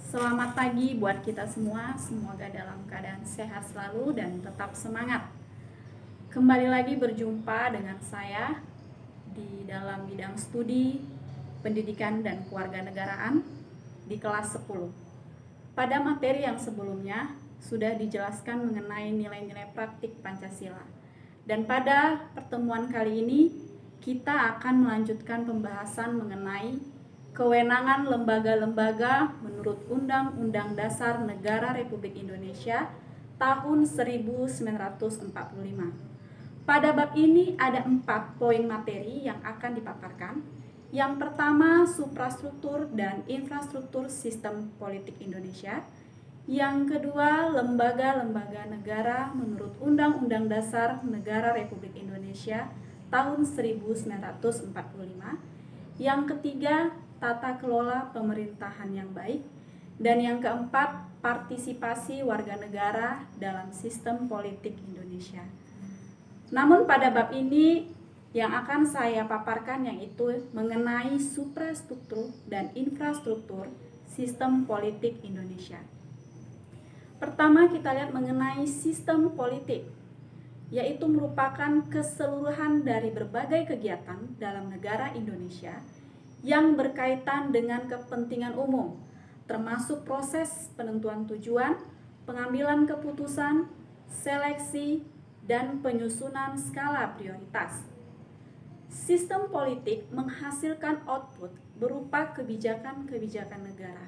Selamat pagi buat kita semua, semoga dalam keadaan sehat selalu dan tetap semangat. Kembali lagi berjumpa dengan saya di dalam bidang studi pendidikan dan kewarganegaraan di kelas 10. Pada materi yang sebelumnya sudah dijelaskan mengenai nilai-nilai praktik Pancasila. Dan pada pertemuan kali ini kita akan melanjutkan pembahasan mengenai kewenangan lembaga-lembaga menurut Undang-Undang Dasar Negara Republik Indonesia tahun 1945. Pada bab ini ada 4 poin materi yang akan dipaparkan. Yang pertama, suprastruktur dan infrastruktur sistem politik Indonesia. Yang kedua, lembaga-lembaga negara menurut Undang-Undang Dasar Negara Republik Indonesia tahun 1945. Yang ketiga, tata kelola pemerintahan yang baik. Dan yang keempat, partisipasi warga negara dalam sistem politik Indonesia. Namun pada bab ini yang akan saya paparkan yaitu mengenai suprastruktur dan infrastruktur sistem politik Indonesia. Pertama kita lihat mengenai sistem politik, yaitu merupakan keseluruhan dari berbagai kegiatan dalam negara Indonesia yang berkaitan dengan kepentingan umum, termasuk proses penentuan tujuan, pengambilan keputusan, seleksi, dan penyusunan skala prioritas. Sistem politik menghasilkan output berupa kebijakan-kebijakan negara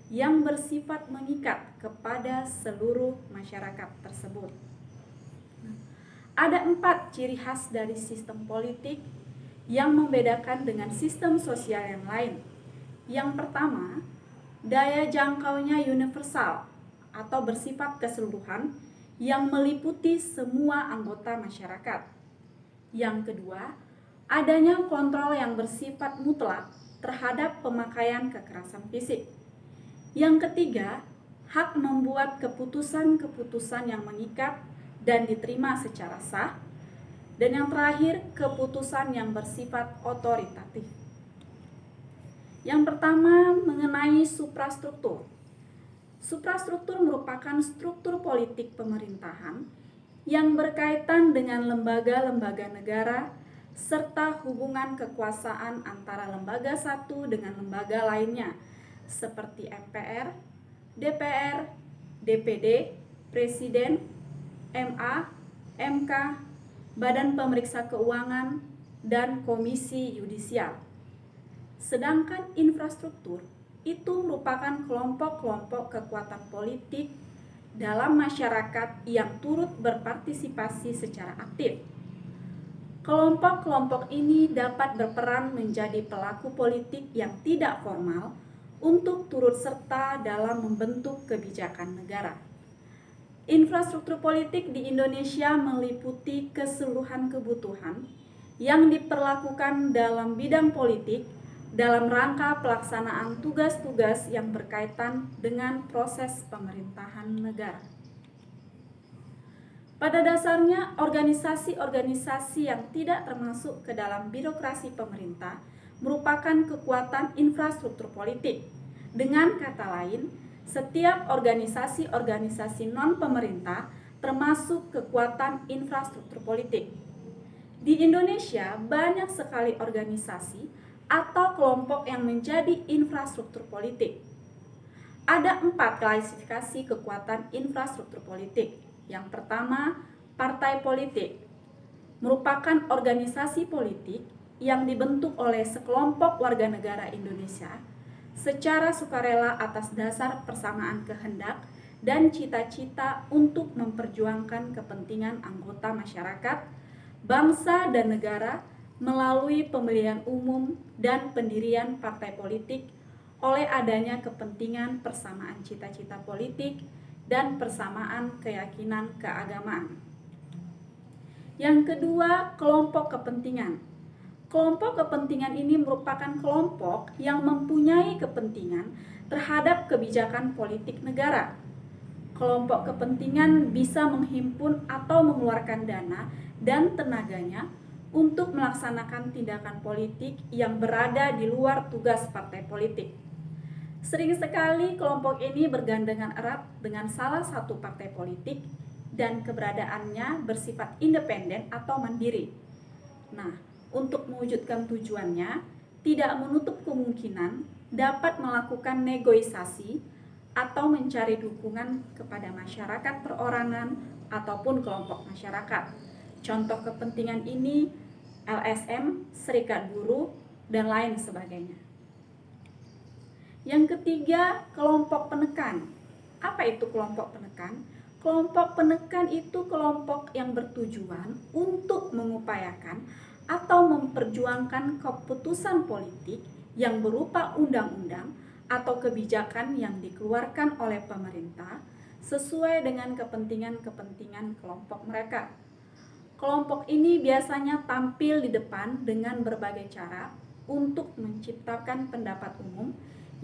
yang bersifat mengikat kepada seluruh masyarakat tersebut. Ada 4 ciri khas dari sistem politik yang membedakan dengan sistem sosial yang lain. Yang pertama, daya jangkaunya universal atau bersifat keseluruhan yang meliputi semua anggota masyarakat. Yang kedua, adanya kontrol yang bersifat mutlak terhadap pemakaian kekerasan fisik. Yang ketiga, hak membuat keputusan-keputusan yang mengikat dan diterima secara sah. Dan yang terakhir, keputusan yang bersifat otoritatif. Yang pertama, mengenai suprastruktur. Suprastruktur merupakan struktur politik pemerintahan yang berkaitan dengan lembaga-lembaga negara serta hubungan kekuasaan antara lembaga satu dengan lembaga lainnya seperti MPR, DPR, DPD, Presiden, MA, MK, Badan Pemeriksa Keuangan, dan Komisi Yudisial. Sedangkan infrastruktur itu merupakan kelompok-kelompok kekuatan politik dalam masyarakat yang turut berpartisipasi secara aktif. Kelompok-kelompok ini dapat berperan menjadi pelaku politik yang tidak formal untuk turut serta dalam membentuk kebijakan negara. Infrastruktur politik di Indonesia meliputi keseluruhan kebutuhan yang diperlakukan dalam bidang politik dalam rangka pelaksanaan tugas-tugas yang berkaitan dengan proses pemerintahan negara. Pada dasarnya, organisasi-organisasi yang tidak termasuk ke dalam birokrasi pemerintah merupakan kekuatan infrastruktur politik. Dengan kata lain, setiap organisasi-organisasi non-pemerintah termasuk kekuatan infrastruktur politik. Di Indonesia, banyak sekali organisasi atau kelompok yang menjadi infrastruktur politik. Ada 4 klasifikasi kekuatan infrastruktur politik. Yang pertama, partai politik. Merupakan organisasi politik yang dibentuk oleh sekelompok warga negara Indonesia secara sukarela atas dasar persamaan kehendak dan cita-cita untuk memperjuangkan kepentingan anggota masyarakat, bangsa dan negara melalui pemilihan umum dan pendirian partai politik oleh adanya kepentingan persamaan cita-cita politik dan persamaan keyakinan keagamaan. Yang kedua, kelompok kepentingan. Kelompok kepentingan ini merupakan kelompok yang mempunyai kepentingan terhadap kebijakan politik negara. Kelompok kepentingan bisa menghimpun atau mengeluarkan dana dan tenaganya untuk melaksanakan tindakan politik yang berada di luar tugas partai politik. Sering sekali kelompok ini bergandengan erat dengan salah satu partai politik dan keberadaannya bersifat independen atau mandiri. Nah, untuk mewujudkan tujuannya, tidak menutup kemungkinan dapat melakukan negosiasi atau mencari dukungan kepada masyarakat perorangan ataupun kelompok masyarakat. Contoh kepentingan ini LSM, Serikat Buruh, dan lain sebagainya. Yang ketiga, kelompok penekan. Apa itu kelompok penekan? Kelompok penekan itu kelompok yang bertujuan untuk mengupayakan atau memperjuangkan keputusan politik yang berupa undang-undang atau kebijakan yang dikeluarkan oleh pemerintah sesuai dengan kepentingan-kepentingan kelompok mereka. Kelompok ini biasanya tampil di depan dengan berbagai cara untuk menciptakan pendapat umum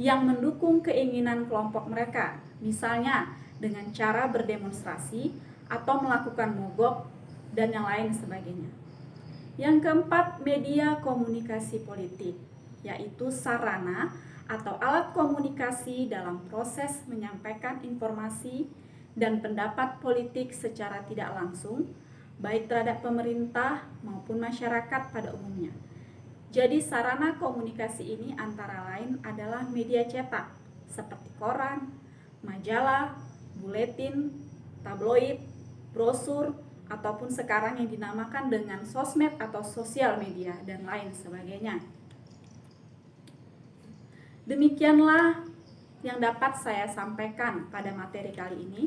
yang mendukung keinginan kelompok mereka, misalnya dengan cara berdemonstrasi atau melakukan mogok dan yang lain sebagainya. Yang keempat, media komunikasi politik, yaitu sarana atau alat komunikasi dalam proses menyampaikan informasi dan pendapat politik secara tidak langsung, baik terhadap pemerintah maupun masyarakat pada umumnya. Jadi sarana komunikasi ini antara lain adalah media cetak seperti koran, majalah, buletin, tabloid, brosur, ataupun sekarang yang dinamakan dengan sosmed atau sosial media dan lain sebagainya. Demikianlah yang dapat saya sampaikan pada materi kali ini,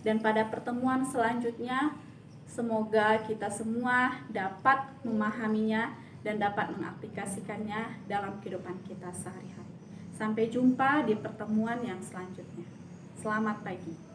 dan pada pertemuan selanjutnya semoga kita semua dapat memahaminya dan dapat mengaplikasikannya dalam kehidupan kita sehari-hari. Sampai jumpa di pertemuan yang selanjutnya. Selamat pagi.